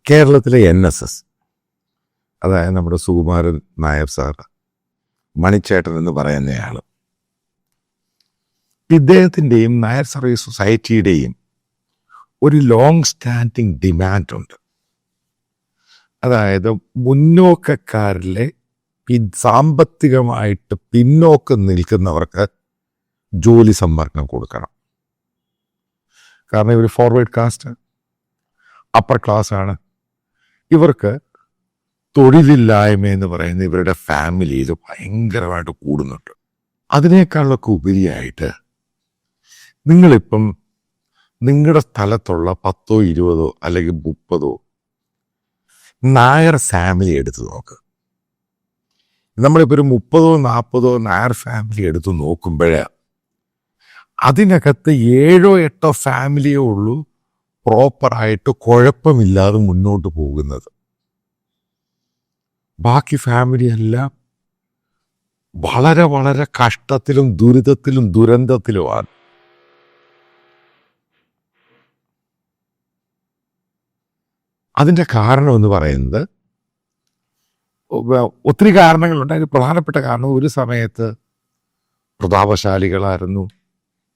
കേരളത്തിലെ NSS, അതായത് നമ്മുടെ സുകുമാരൻ നായർ സാർ, മണിച്ചേട്ടൻ എന്ന് പറയുന്നയാൾ, ഇദ്ദേഹത്തിൻ്റെയും നായർ സർവീസ് സൊസൈറ്റിയുടെയും ഒരു ലോങ് സ്റ്റാൻഡിങ് ഡിമാൻഡുണ്ട്. അതായത് മുന്നോക്കക്കാരിലെ സാമ്പത്തികമായിട്ട് പിന്നോക്കം നിൽക്കുന്നവർക്ക് ജോലി സംവരണം കൊടുക്കണം. കാരണം ഇവർ ഫോർവേഡ് കാസ്റ്റ്, അപ്പർ ക്ലാസ് ആണ്. ഇവർക്ക് തൊഴിലില്ലായ്മ എന്ന് പറയുന്ന ഇവരുടെ ഫാമിലിയിൽ ഭയങ്കരമായിട്ട് കൂടുന്നുണ്ട്. അതിനേക്കാളൊക്കെ ഉപരിയായിട്ട് നിങ്ങളിപ്പം നിങ്ങളുടെ സ്ഥലത്തുള്ള 10, 20 അല്ലെങ്കിൽ 30 നായർ ഫാമിലി എടുത്ത് നോക്ക്. നമ്മളിപ്പോൾ ഒരു 30, 40 നായർ ഫാമിലി എടുത്ത് നോക്കുമ്പോഴേ അതിനകത്ത് 7, 8 ഫാമിലിയേ ഉള്ളൂ പ്രോപ്പറായിട്ട് കുഴപ്പമില്ലാതെ മുന്നോട്ട് പോകുന്നത്. ബാക്കി ഫാമിലി എല്ലാം വളരെ വളരെ കഷ്ടത്തിലും ദുരിതത്തിലും ദുരന്തത്തിലുമാണ്. അതിൻ്റെ കാരണം എന്ന് പറയുന്നത് ഒത്തിരി കാരണങ്ങളുണ്ട്. അതിന് പ്രധാനപ്പെട്ട കാരണം, ഒരു സമയത്ത് പ്രതാപശാലികളായിരുന്നു,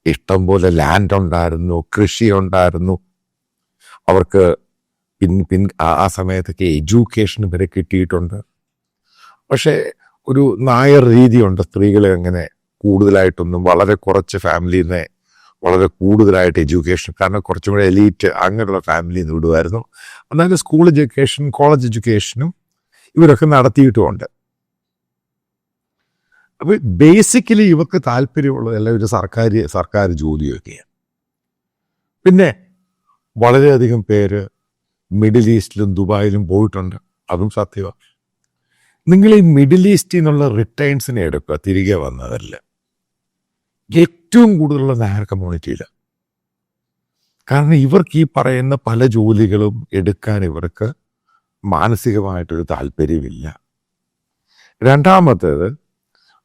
ഇഷ്ടംപോലെ ലാൻഡ് ഉണ്ടായിരുന്നു, കൃഷി ഉണ്ടായിരുന്നു, അവർക്ക് ആ സമയത്തൊക്കെ എഡ്യൂക്കേഷൻ വരെ കിട്ടിയിട്ടുണ്ട്. പക്ഷേ ഒരു നായർ രീതിയുണ്ട്, സ്ത്രീകളെ അങ്ങനെ കൂടുതലായിട്ടൊന്നും, വളരെ കുറച്ച് ഫാമിലിനെ വളരെ കൂടുതലായിട്ട് എഡ്യൂക്കേഷൻ, കാരണം കുറച്ചും കൂടെ എലീറ്റ് അങ്ങനെയുള്ള ഫാമിലിയിൽ നിന്ന് വിടുമായിരുന്നു. എന്നാലും സ്കൂൾ എഡ്യൂക്കേഷൻ, കോളേജ് എഡ്യൂക്കേഷനും ഇവരൊക്കെ നടത്തിയിട്ടുമുണ്ട്. അപ്പോൾ ബേസിക്കലി ഇവർക്ക് താല്പര്യമുള്ളതെല്ലാം ഒരു സർക്കാർ ജോലിയൊക്കെയാണ്. പിന്നെ വളരെയധികം പേര് മിഡിൽ ഈസ്റ്റിലും ദുബായിലും പോയിട്ടുണ്ട്, അതും സത്യമാണ്. നിങ്ങൾ ഈ മിഡിൽ ഈസ്റ്റിൽ നിന്നുള്ള റിട്ടേൺസിനെ എടുക്കുക, തിരികെ വന്നതല്ല. ഏറ്റവും കൂടുതലുള്ള നായർ കമ്മ്യൂണിറ്റിയില്ല. കാരണം ഇവർക്ക് ഈ പറയുന്ന പല ജോലികളും എടുക്കാൻ ഇവർക്ക് മാനസികമായിട്ടൊരു താല്പര്യമില്ല. രണ്ടാമത്തേത്,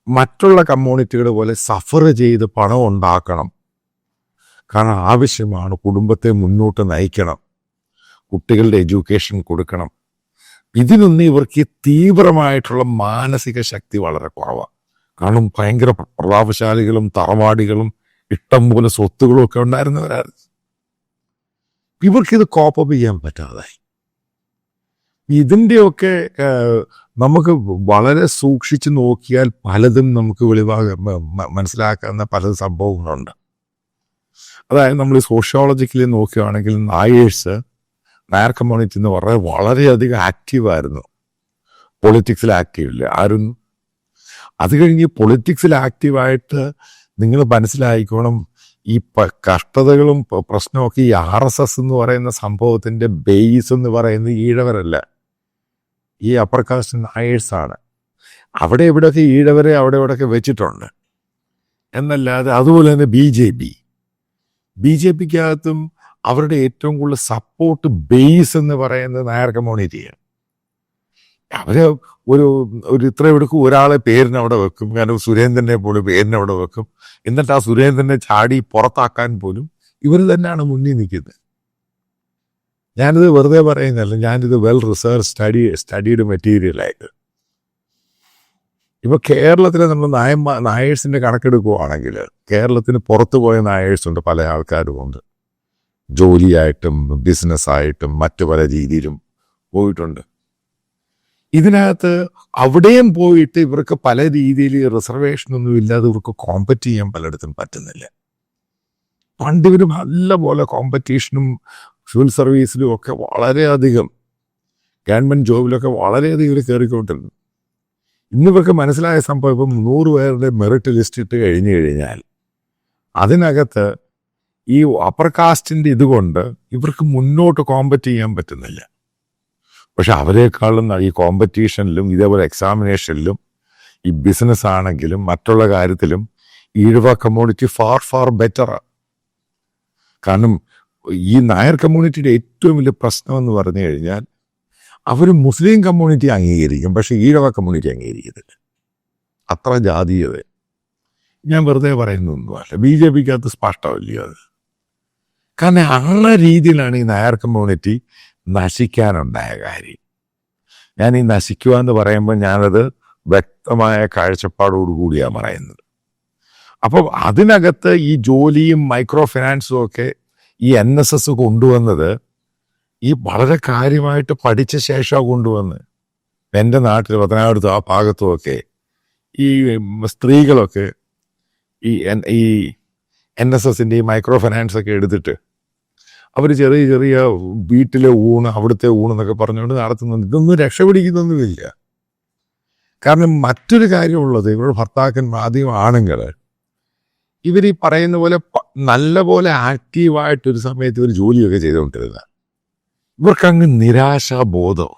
മറ്റുള്ള കമ്മ്യൂണിറ്റികൾ പോലെ സഫർ ചെയ്ത് പണം ഉണ്ടാക്കണം, കാരണം ആവശ്യമാണ്, കുടുംബത്തെ മുന്നോട്ട് നയിക്കണം, കുട്ടികളുടെ എഡ്യൂക്കേഷൻ കൊടുക്കണം. ഇതിനൊന്നും ഇവർക്ക് തീവ്രമായിട്ടുള്ള മാനസിക ശക്തി വളരെ കുറവാണ്. കാരണം ഭയങ്കര പ്രതാപശാലികളും തറവാടികളും ഇഷ്ടം പോലെ സ്വത്തുകളും ഒക്കെ ഉണ്ടായിരുന്നവരായിരുന്നു. ഇവർക്കിത് കോപ്പപ്പ് ചെയ്യാൻ പറ്റാതായി. ഇതിൻ്റെയൊക്കെ നമുക്ക് വളരെ സൂക്ഷിച്ച് നോക്കിയാൽ പലതും നമുക്ക് മനസ്സിലാക്കാവുന്ന പല സംഭവങ്ങളുണ്ട്. അതായത് നമ്മൾ സോഷ്യോളജിക്കലി നോക്കുകയാണെങ്കിൽ നായർ കമ്മ്യൂണിറ്റി എന്ന് പറഞ്ഞാൽ വളരെയധികം ആക്റ്റീവായിരുന്നു. പൊളിറ്റിക്സിൽ ആക്റ്റീവില്ല ആയിരുന്നു. അത് കഴിഞ്ഞ് പൊളിറ്റിക്സിൽ ആക്റ്റീവായിട്ട് നിങ്ങൾ മനസ്സിലായിക്കോണം, ഈ കഷ്ടതകളും പ്രശ്നമൊക്കെ ഈ RSS എന്ന് പറയുന്ന സംഭവത്തിൻ്റെ ബേസ് എന്ന് പറയുന്നത് ഈഴവരല്ല, ഈ അപ്പർ കാസ്റ്റ് നായേഴ്സാണ്. അവിടെ ഇവിടെയൊക്കെ ഈഴവരെ അവിടെ ഇവിടെയൊക്കെ വെച്ചിട്ടുണ്ട് എന്നല്ലാതെ. അതുപോലെ തന്നെ ബി ജെ പിക്കകത്തും അവരുടെ ഏറ്റവും കൂടുതൽ സപ്പോർട്ട് ബേസ് എന്ന് പറയുന്നത് നായർ കമ്മ്യൂണിറ്റിയാണ്. അവര് ഒരു ഇത്ര എടുക്കും, ഒരാളെ പേരിനവിടെ വെക്കും, കാരണം സുരേന്ദ്രനെ പോലും പേരിനവിടെ വെക്കും. എന്നിട്ട് ആ സുരേന്ദ്രനെ ചാടി പുറത്താക്കാൻ പോലും ഇവർ തന്നെയാണ് മുന്നിൽ നിൽക്കുന്നത്. ഞാനിത് വെറുതെ പറയുന്നതല്ല, ഞാനിത് വെൽ റിസർച്ച് സ്റ്റഡീഡ് മെറ്റീരിയലായിട്ട്. ഇപ്പൊ കേരളത്തിലെ നമ്മൾ നായേഴ്സിന്റെ കണക്കെടുക്കുകയാണെങ്കിൽ കേരളത്തിന് പുറത്തു പോയ നായേഴ്സുണ്ട്, പല ആൾക്കാരുമുണ്ട്. ജോലിയായിട്ടും ബിസിനസ്സായിട്ടും മറ്റു പല രീതിയിലും പോയിട്ടുണ്ട്. ഇതിനകത്ത് അവിടെയും പോയിട്ട് ഇവർക്ക് പല രീതിയിൽ റിസർവേഷനൊന്നും ഇല്ലാതെ ഇവർക്ക് കോമ്പറ്റ് ചെയ്യാൻ പലയിടത്തും പറ്റുന്നില്ല. പണ്ട് ഇവർ നല്ല പോലെ കോമ്പറ്റീഷനും സിവിൽ സർവീസിലും ഒക്കെ വളരെയധികം, ഗവൺമെൻറ് ജോബിലൊക്കെ വളരെയധികം ഇവർ കയറിക്കൊണ്ടിരുന്നു. ഇന്നിവർക്ക് മനസ്സിലായ സംഭവം, ഇപ്പം 100 പേരുടെ മെറിറ്റ് ലിസ്റ്റ് ഇട്ട് കഴിഞ്ഞാൽ അതിനകത്ത് ഈ അപ്പർ കാസ്റ്റിൻ്റെ ഇതുകൊണ്ട് ഇവർക്ക് മുന്നോട്ട് കോമ്പറ്റ് ചെയ്യാൻ പറ്റുന്നില്ല. പക്ഷെ അവരെക്കാളും ഈ കോമ്പറ്റീഷനിലും ഇതേപോലെ എക്സാമിനേഷനിലും ഈ ബിസിനസ് ആണെങ്കിലും മറ്റുള്ള കാര്യത്തിലും ഈഴവ കമ്മ്യൂണിറ്റി ഫാർ ബെറ്ററാണ്. കാരണം ഈ നായർ കമ്മ്യൂണിറ്റിയുടെ ഏറ്റവും വലിയ പ്രശ്നം എന്ന് പറഞ്ഞു കഴിഞ്ഞാൽ അവർ മുസ്ലിം കമ്മ്യൂണിറ്റി അംഗീകരിക്കും, പക്ഷെ ഈഴവ കമ്മ്യൂണിറ്റി അംഗീകരിക്കത്തില്ല. അത്ര ജാതീയത. ഞാൻ വെറുതെ പറയുന്നൊന്നുമല്ല, BJPക്കകത്ത് സ്പഷ്ടമല്ലയോ അത്. കാരണം ആ രീതിയിലാണ് ഈ നായർ കമ്മ്യൂണിറ്റി നശിക്കാനുണ്ടായ കാര്യം. ഞാൻ ഈ നശിക്കുക എന്ന് പറയുമ്പോൾ ഞാനത് വ്യക്തമായ കാഴ്ചപ്പാടോടുകൂടിയാണ് പറയുന്നത്. അപ്പം അതിനകത്ത് ഈ ജോലിയും മൈക്രോ ഫിനാൻസും ഒക്കെ ഈ NSS കൊണ്ടുവന്നത് ഈ വളരെ കാര്യമായിട്ട് പഠിച്ച ശേഷമാണ് കൊണ്ടുവന്ന്. എൻ്റെ നാട്ടിൽ പത്തനാപുരത്തും ആ ഭാഗത്തുമൊക്കെ ഈ സ്ത്രീകളൊക്കെ ഈ NSSൻ്റെ ഈ മൈക്രോ ഫിനാൻസ് ഒക്കെ എടുത്തിട്ട് അവർ ചെറിയ ചെറിയ വീട്ടിലെ ഊണ്, അവിടുത്തെ ഊണ് എന്നൊക്കെ പറഞ്ഞുകൊണ്ട് നടത്തുന്നുണ്ട്. ഇതൊന്നും രക്ഷപിടിക്കുന്നൊന്നുമില്ല. കാരണം മറ്റൊരു കാര്യമുള്ളത്, ഇവരുടെ ഭർത്താക്കന്മാർ ആദ്യം ആണുങ്ങൾ ഇവർ ഈ പറയുന്ന പോലെ നല്ല പോലെ ആക്റ്റീവായിട്ടൊരു സമയത്ത് ഇവർ ജോലിയൊക്കെ ചെയ്തുകൊണ്ടിരുന്ന ഇവർക്കങ്ങ് നിരാശാബോധം.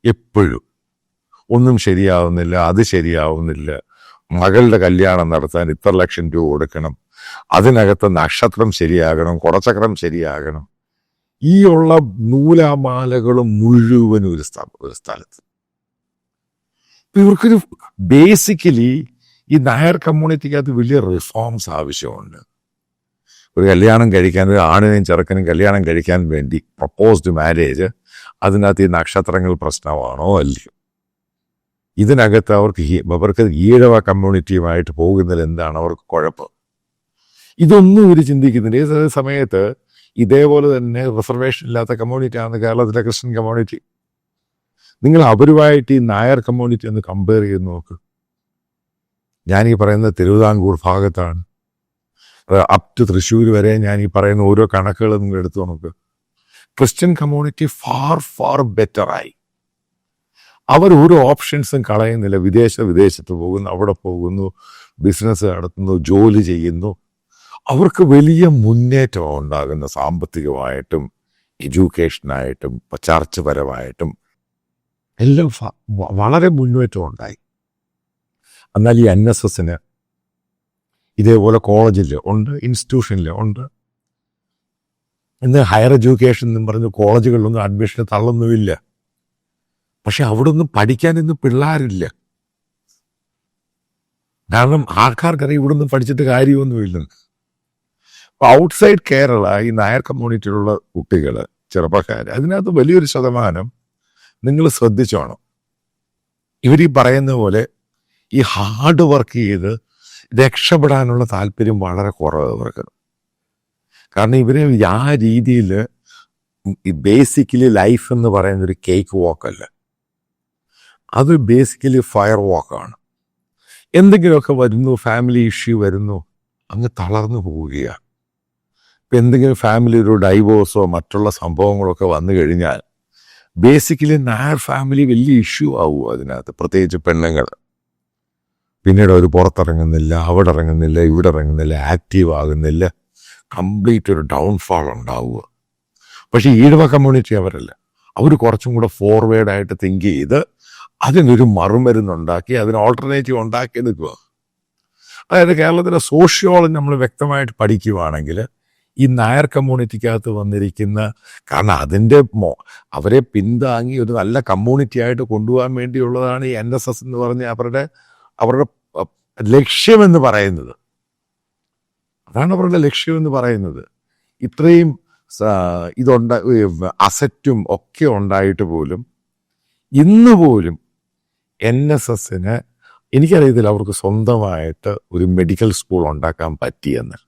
എപ്പോഴും ഒന്നും ശരിയാവുന്നില്ല, അത് ശരിയാവുന്നില്ല, മകളുടെ കല്യാണം നടത്താൻ ഇത്ര ലക്ഷം രൂപ കൊടുക്കണം, അതിനകത്ത് നക്ഷത്രം ശരിയാകണം, കുടച്ചക്രം ശരിയാകണം, ഈ ഉള്ള നൂലാമാലകളും മുഴുവനും ഒരു സ്ഥലത്ത്. ഇവർക്കൊരു ബേസിക്കലി ഈ നായർ കമ്മ്യൂണിറ്റിക്കകത്ത് വലിയ റിഫോംസ് ആവശ്യമുണ്ട്. ഒരു കല്യാണം കഴിക്കാൻ, ഒരു ആണിനെയും ചെറുക്കനും കല്യാണം കഴിക്കാൻ വേണ്ടി പ്രപ്പോസ്ഡ് മാരേജ്, അതിനകത്ത് ഈ നക്ഷത്രങ്ങൾ പ്രശ്നമാണോ അല്ലയോ? ഇതിനകത്ത് അവർക്ക് ഈഴവ കമ്മ്യൂണിറ്റിയുമായിട്ട് പോകുന്നതിൽ എന്താണ് അവർക്ക് കുഴപ്പം? ഇതൊന്നും ഇവർ ചിന്തിക്കുന്നില്ല. ഈ സമയത്ത് ഇതേപോലെ തന്നെ റിസർവേഷൻ ഇല്ലാത്ത കമ്മ്യൂണിറ്റിയാണ് കേരളത്തിലെ ക്രിസ്ത്യൻ കമ്മ്യൂണിറ്റി. നിങ്ങൾ അവരുമായിട്ട് ഈ നായർ കമ്മ്യൂണിറ്റി ഒന്ന് കമ്പയർ ചെയ്ത് നോക്ക്. ഞാൻ ഈ പറയുന്ന തിരുവിതാംകൂർ ഭാഗത്താണ്, അപ് ടു തൃശ്ശൂർ വരെ ഞാൻ ഈ പറയുന്ന ഓരോ കണക്കുകൾ നിങ്ങൾ എടുത്തു നോക്ക്. ക്രിസ്ത്യൻ കമ്മ്യൂണിറ്റി ഫാർ ബെറ്ററായി. അവർ ഓരോ ഓപ്ഷൻസും കളയുന്നില്ല. വിദേശത്ത് പോകുന്നു, അവിടെ പോകുന്നു, ബിസിനസ് നടത്തുന്നു, ജോലി ചെയ്യുന്നു. അവർക്ക് വലിയ മുന്നേറ്റം ഉണ്ടാകുന്ന, സാമ്പത്തികമായിട്ടും എഡ്യൂക്കേഷനായിട്ടും ചർച്ചപരമായിട്ടും എല്ലാം വളരെ മുന്നേറ്റം ഉണ്ടായി. എന്നാൽ ഈ NSSന് ഇതേപോലെ കോളേജിൽ ഉണ്ട്, ഇൻസ്റ്റിറ്റ്യൂഷനിൽ ഉണ്ട്. ഇന്ന് ഹയർ എഡ്യൂക്കേഷൻ എന്നും പറഞ്ഞ് കോളേജുകളിലൊന്നും അഡ്മിഷന് തള്ളൊന്നുമില്ല. പക്ഷെ അവിടെ ഒന്നും പഠിക്കാൻ ഇന്ന് പിള്ളേരില്ല. കാരണം ആൾക്കാർക്കറിയാം ഇവിടെ ഒന്നും പഠിച്ചിട്ട് കാര്യമൊന്നുമില്ലെന്ന്. അപ്പോൾ ഔട്ട്സൈഡ് കേരള ഈ നായർ കമ്മ്യൂണിറ്റിയിലുള്ള കുട്ടികൾ, ചെറുപ്പക്കാർ, അതിനകത്ത് വലിയൊരു ശതമാനം നിങ്ങൾ ശ്രദ്ധിച്ചോണം. ഇവർ ഈ പറയുന്ന പോലെ ഈ ഹാർഡ് വർക്ക് ചെയ്ത് രക്ഷപ്പെടാനുള്ള താല്പര്യം വളരെ കുറവ് ഇവർക്ക്. കാരണം ഇവർ ആ രീതിയിൽ ഈ ബേസിക്കലി ലൈഫ് എന്ന് പറയുന്നൊരു കേക്ക് വാക്കല്ല, അത് ബേസിക്കലി ഫയർ വാക്കാണ്. എന്തെങ്കിലുമൊക്കെ വരുന്നു, ഫാമിലി ഇഷ്യൂ വരുന്നു, അങ്ങ് തളർന്നു പോവുകയാണ്. ഇപ്പം എന്തെങ്കിലും ഫാമിലി ഒരു ഡൈവോഴ്സോ മറ്റുള്ള സംഭവങ്ങളൊക്കെ വന്നു കഴിഞ്ഞാൽ ബേസിക്കലി നായർ ഫാമിലി വലിയ ഇഷ്യൂ ആവുക അതിനകത്ത്, പ്രത്യേകിച്ച് പെണ്ണുങ്ങൾ. പിന്നീട് അവർ പുറത്തിറങ്ങുന്നില്ല, അവിടെ ഇറങ്ങുന്നില്ല, ഇവിടെ ഇറങ്ങുന്നില്ല, ആക്റ്റീവ് ആകുന്നില്ല, കംപ്ലീറ്റ് ഒരു ഡൗൺഫാൾ ഉണ്ടാവുക. പക്ഷേ ഈഴവ കമ്മ്യൂണിറ്റി അവരല്ല. അവർ കുറച്ചും കൂടെ ഫോർവേഡായിട്ട് തിങ്ക് ചെയ്ത് അതിനൊരു മറുമരുന്നുണ്ടാക്കി, അതിന് ഓൾട്ടർനേറ്റീവ് ഉണ്ടാക്കി നിൽക്കുക. അതായത് കേരളത്തിലെ സോഷ്യോളജി നമ്മൾ വ്യക്തമായിട്ട് പഠിക്കുകയാണെങ്കിൽ ഈ നായർ കമ്മ്യൂണിറ്റിക്കകത്ത് വന്നിരിക്കുന്ന, കാരണം അതിൻ്റെ അവരെ പിന്താങ്ങി ഒരു നല്ല കമ്മ്യൂണിറ്റി ആയിട്ട് കൊണ്ടുപോകാൻ വേണ്ടിയുള്ളതാണ് ഈ NSS എന്ന് പറഞ്ഞ അവരുടെ ലക്ഷ്യമെന്ന് പറയുന്നത്. അതാണ് അവരുടെ ലക്ഷ്യമെന്ന് പറയുന്നത്. ഇത്രയും അസറ്റും ഒക്കെ ഉണ്ടായിട്ട് പോലും ഇന്ന് പോലും NSSന് എനിക്കറിയത്തില്ല അവർക്ക് സ്വന്തമായിട്ട് ഒരു മെഡിക്കൽ സ്കൂൾ ഉണ്ടാക്കാൻ പറ്റിയെന്ന്.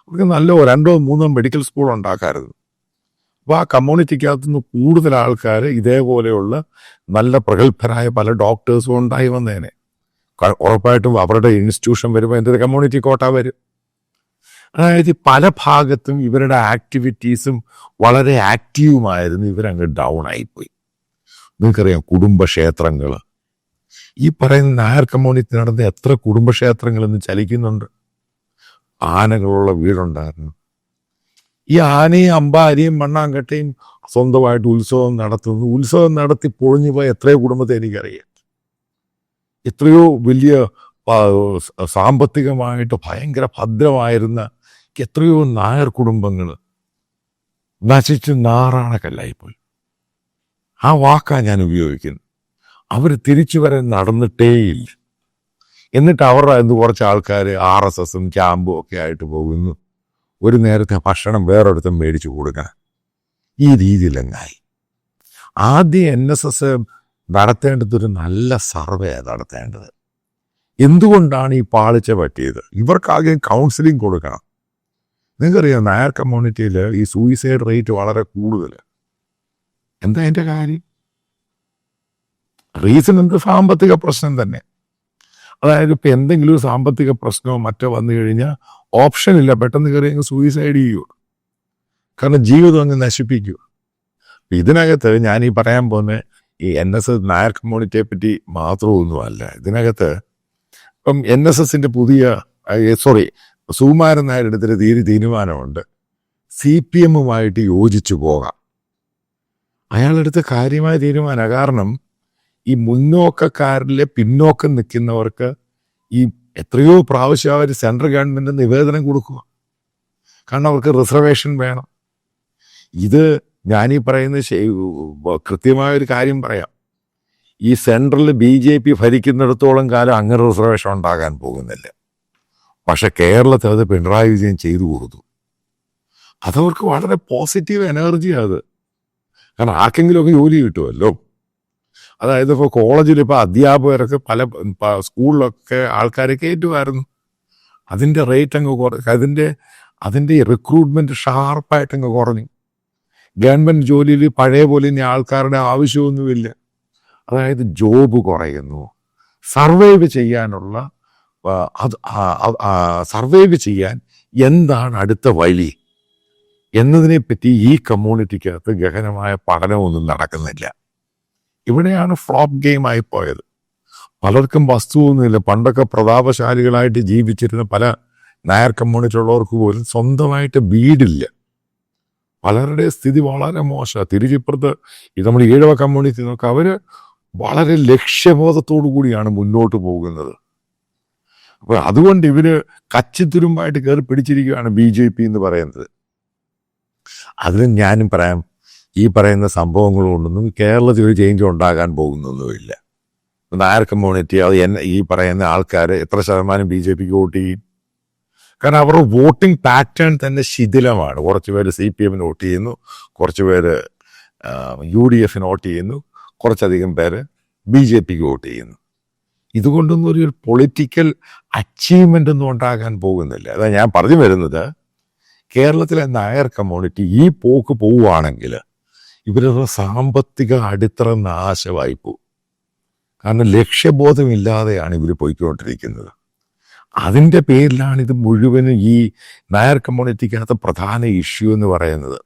അവർക്ക് നല്ല 2 or 3 മെഡിക്കൽ സ്കൂൾ ഉണ്ടാക്കാമായിരുന്നു. അപ്പോൾ ആ കമ്മ്യൂണിറ്റിക്കകത്തുനിന്ന് കൂടുതൽ ആൾക്കാർ ഇതേപോലെയുള്ള നല്ല പ്രഗത്ഭരായ പല ഡോക്ടേഴ്സും ഉണ്ടായി വന്നേനെ. ഉറപ്പായിട്ടും അവരുടെ ഇൻസ്റ്റിറ്റ്യൂഷൻ വരുമ്പോൾ എൻ്റെ കമ്മ്യൂണിറ്റി കോട്ട വരും. അതായത് പല ഭാഗത്തും ഇവരുടെ ആക്ടിവിറ്റീസും വളരെ ആക്റ്റീവുമായിരുന്നു. ഇവരങ്ങ് ഡൗൺ ആയിപ്പോയി. നിങ്ങൾക്കറിയാം, കുടുംബക്ഷേത്രങ്ങൾ, ഈ പറയുന്ന നായർ കമ്മ്യൂണിറ്റി നടന്ന എത്ര കുടുംബക്ഷേത്രങ്ങൾ ഇന്ന് ചലിക്കുന്നുണ്ട്. ആനകളുള്ള വീടുണ്ടായിരുന്നു. ഈ ആനയും അമ്പാരിയും മണ്ണാങ്കട്ടയും സ്വന്തമായിട്ട് ഉത്സവം നടത്തുന്നു. ഉത്സവം നടത്തി പൊളിഞ്ഞു പോയ എത്രയോ കുടുംബത്തെ എനിക്കറിയാം. എത്രയോ വലിയ സാമ്പത്തികമായിട്ട് ഭയങ്കര ഭദ്രമായിരുന്ന എത്രയോ നായർ കുടുംബങ്ങൾ നശിച്ച് നാറാണക്കല്ലായിപ്പോയി. ആ വാക്കാണ് ഞാൻ ഉപയോഗിക്കുന്നത്. അവർ തിരിച്ചു വരാൻ നടന്നിട്ടേയില്ല. എന്നിട്ട് അവരുടെ കുറച്ച് ആൾക്കാർ RSSും ക്യാമ്പും ഒക്കെ ആയിട്ട് പോകുന്നു. ഒരു നേരത്തെ ഭക്ഷണം വേറൊരിടത്തും മേടിച്ചു കൊടുക്കണം. ഈ രീതിയിലെങ്ങായി. ആദ്യം NSS നടത്തേണ്ടതൊരു നല്ല സർവേ നടത്തേണ്ടത്. എന്തുകൊണ്ടാണ് ഈ പാളിച്ച പറ്റിയത്? ഇവർക്കാകെ കൗൺസിലിംഗ് കൊടുക്കണം. നിങ്ങൾക്കറിയാം, നായർ കമ്മ്യൂണിറ്റിയിൽ ഈ സൂയിസൈഡ് റേറ്റ് വളരെ കൂടുതൽ. എന്താ അതിൻ്റെ കാര്യം? റീസൺ എന്ത്? സാമ്പത്തിക പ്രശ്നം തന്നെ. അതായത് ഇപ്പം എന്തെങ്കിലും ഒരു സാമ്പത്തിക പ്രശ്നമോ മറ്റോ വന്നു കഴിഞ്ഞാൽ ഓപ്ഷൻ ഇല്ല, പെട്ടെന്ന് കയറി അങ്ങ് സൂയിസൈഡ് ചെയ്യൂ. കാരണം ജീവിതം അങ്ങ് നശിപ്പിക്കൂ. ഇതിനകത്ത് ഞാൻ ഈ പറയാൻ പോകുന്ന ഈ NSS നായർ കമ്മ്യൂണിറ്റിയെ പറ്റി മാത്രമൊന്നുമല്ല. ഇതിനകത്ത് ഇപ്പം NSSന്റെ സുകുമാരൻ നായർ എടുത്തൊരു തീരുമാനമുണ്ട്. CPMുമായിട്ട് യോജിച്ചു പോകാം. അയാളെടുത്ത കാര്യമായ തീരുമാനമാണ്. കാരണം ഈ മുന്നോക്കക്കാരിലെ പിന്നോക്കം നിൽക്കുന്നവർക്ക് ഈ എത്രയോ പ്രാവശ്യം അവർ സെൻട്രൽ ഗവൺമെൻറ് നിവേദനം കൊടുക്കുക. കാരണം അവർക്ക് റിസർവേഷൻ വേണം. ഇത് ഞാനീ പറയുന്ന കൃത്യമായൊരു കാര്യം പറയാം. ഈ സെൻട്രൽ BJP ഭരിക്കുന്നിടത്തോളം കാലം അങ്ങനെ റിസർവേഷൻ ഉണ്ടാകാൻ പോകുന്നില്ല. പക്ഷെ കേരളത്തിൽ അത് പിണറായി വിജയൻ ചെയ്തു കൊടുത്തു. അതവർക്ക് വളരെ പോസിറ്റീവ് എനർജിയാണ് അത്. കാരണം ആർക്കെങ്കിലുമൊക്കെ ജോലി കിട്ടുമല്ലോ. അതായത് ഇപ്പോൾ കോളേജിൽ ഇപ്പോൾ അധ്യാപകരൊക്കെ പല സ്കൂളിലൊക്കെ ആൾക്കാരെ കയറ്റുമായിരുന്നു. അതിൻ്റെ റേറ്റ് അങ്ങ് അതിൻ്റെ റിക്രൂട്ട്മെൻറ്റ് ഷാർപ്പായിട്ടങ്ങ് കുറഞ്ഞു. ഗവൺമെൻറ് ജോലിയിൽ പഴയ പോലെ ഇനി ആൾക്കാരുടെ ആവശ്യമൊന്നുമില്ല. അതായത് ജോബ് കുറയുന്നു. സർവൈവ് ചെയ്യാൻ എന്താണ് അടുത്ത വഴി എന്നതിനെപ്പറ്റി ഈ കമ്മ്യൂണിറ്റിക്കകത്ത് ഗഹനമായ പഠനമൊന്നും നടക്കുന്നില്ല. ഇവിടെയാണ് ഫ്ലോപ്പ് ഗെയിം ആയിപ്പോയത്. പലർക്കും വസ്തുവൊന്നുമില്ല. പണ്ടൊക്കെ പ്രതാപശാലികളായിട്ട് ജീവിച്ചിരുന്ന പല നായർ കമ്മ്യൂണിറ്റി ഉള്ളവർക്ക് പോലും സ്വന്തമായിട്ട് വീടില്ല. പലരുടെ സ്ഥിതി വളരെ മോശമാണ്. തിരിച്ചിപ്പുറത്ത് നമ്മൾ ഈഴവ കമ്മ്യൂണിറ്റി നോക്കുക, അവർ വളരെ ലക്ഷ്യബോധത്തോടു കൂടിയാണ് മുന്നോട്ട് പോകുന്നത്. അപ്പോൾ അതുകൊണ്ട് ഇവര് കച്ചിത്തുരുമ്പായിട്ട് കയറി പിടിച്ചിരിക്കുകയാണ് BJP എന്ന് പറയുന്നത്. അതിലും ഞാനും പറയാം, ഈ പറയുന്ന സംഭവങ്ങളൊന്നും കേരളത്തിൽ ഒരു ചേഞ്ച് ഉണ്ടാകാൻ പോകുന്നൊന്നുമില്ല. നായർ കമ്മ്യൂണിറ്റി ഈ പറയുന്ന ആൾക്കാർ എത്ര ശതമാനം BJPക്ക് വോട്ട് ചെയ്യും? കാരണം അവരുടെ വോട്ടിംഗ് പാറ്റേൺ തന്നെ ശിഥിലമാണ്. കുറച്ച് പേര് CPMന് വോട്ട് ചെയ്യുന്നു, കുറച്ച് പേര് UDFന് വോട്ട് ചെയ്യുന്നു, കുറച്ചധികം പേര് BJPക്ക് വോട്ട് ചെയ്യുന്നു. ഇതുകൊണ്ടൊന്നും ഒരു പൊളിറ്റിക്കൽ അച്ചീവ്മെൻ്റ് ഒന്നും ഉണ്ടാകാൻ പോകുന്നില്ല. അതാ ഞാൻ പറഞ്ഞു വരുന്നത്, കേരളത്തിലെ നായർ കമ്മ്യൂണിറ്റി ഈ പോക്ക് പോവുകയാണെങ്കിൽ ഇവരുടെ സാമ്പത്തിക അടിത്തറ നാശമായി പോകും. കാരണം ലക്ഷ്യബോധമില്ലാതെയാണ് ഇവർ പോയിക്കൊണ്ടിരിക്കുന്നത്. അതിൻ്റെ പേരിലാണ് ഇത് മുഴുവനും ഈ നായർ കമ്മ്യൂണിറ്റിക്കകത്ത് പ്രധാന ഇഷ്യൂ എന്ന് പറയുന്നത്.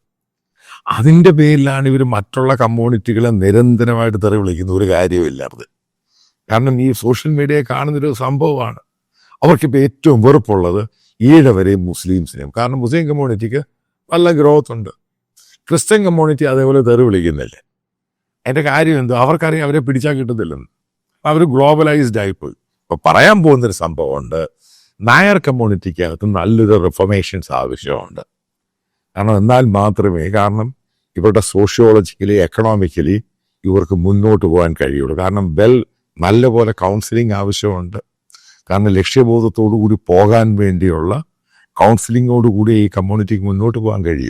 അതിൻ്റെ പേരിലാണ് ഇവർ മറ്റുള്ള കമ്മ്യൂണിറ്റികളെ നിരന്തരമായിട്ട് തെറി വിളിക്കുന്ന ഒരു കാര്യമില്ലാത്തത്. കാരണം ഈ സോഷ്യൽ മീഡിയ കാണുന്നൊരു സംഭവമാണ്. അവർക്കിപ്പോൾ ഏറ്റവും വെറുപ്പുള്ളത് ഈഴവരെയും മുസ്ലിംസിനെയും. കാരണം മുസ്ലിം കമ്മ്യൂണിറ്റിക്ക് നല്ല ഗ്രോത്ത് ഉണ്ട്, ക്രിസ്ത്യൻ കമ്മ്യൂണിറ്റി അതേപോലെ തെറി വിളിക്കുന്നില്ലേ. അതിൻ്റെ കാര്യം എന്തോ? അവർക്കറിയാം അവരെ പിടിച്ചാൽ കിട്ടത്തില്ലെന്ന്. അവർ ഗ്ലോബലൈസ്ഡ് ആയിപ്പോയി. ഇപ്പോൾ പറയാൻ പോകുന്നൊരു സംഭവമുണ്ട്, നായർ കമ്മ്യൂണിറ്റിക്കകത്ത് നല്ലൊരു റിഫോർമേഷൻസ് ആവശ്യമുണ്ട്. കാരണം ഇവരുടെ സോഷ്യോളജിക്കലി എക്കണോമിക്കലി ഇവർക്ക് മുന്നോട്ട് പോകാൻ കഴിയുള്ളൂ. കാരണം നല്ലപോലെ കൗൺസിലിംഗ് ആവശ്യമുണ്ട്. കാരണം ലക്ഷ്യബോധത്തോടു കൂടി പോകാൻ വേണ്ടിയുള്ള കൗൺസിലിങ്ങോടുകൂടി ഈ കമ്മ്യൂണിറ്റിക്ക് മുന്നോട്ട് പോകാൻ കഴിയും.